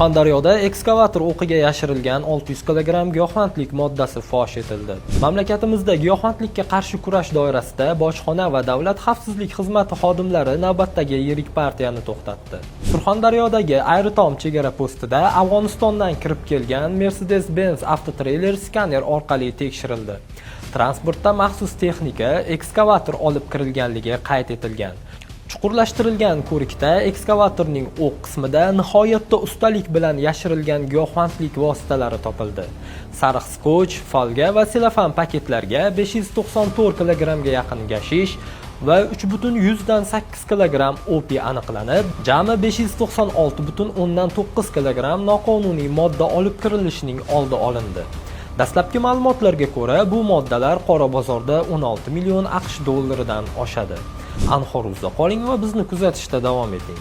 Surxondaryoda ekskavator o'qiga yashirilgan 600 kg giyohvandlik moddasi fosh etildi. Mamlakatimizda giyohvandlikka qarshi kurash doirasida bojxona va davlat xavfsizlik xizmati xodimlari navbatdagi yirik partiyani to'xtatdi. Surxondaryodagi Ayritom chegara postida Afg'onistondan kirib kelgan Mercedes-Benz avtotreyler skaner orqali tekshirildi. Transportda maxsus texnika ekskavator olib kirilganligi qayd etilgan. Chuqurlashtirilgan ko'rikda ekskavatorning o'q qismida nihoyatda ustalik bilan yashirilgan giyohvandlik vositalari topildi. Sariq skoch, folga va selofan paketlarga 594 kg ga yaqin gashish va 3,8 kg opiy aniqlanib, jami 596,9 kg noqonuniy modda olib kirilishining oldi olindi. Dastlabki ma'lumotlarga ko'ra, bu moddalar qora bozorda 16 million AQSh dollaridan oshadi. Anhoruzda qoling va bizni kuzatishda davom eting.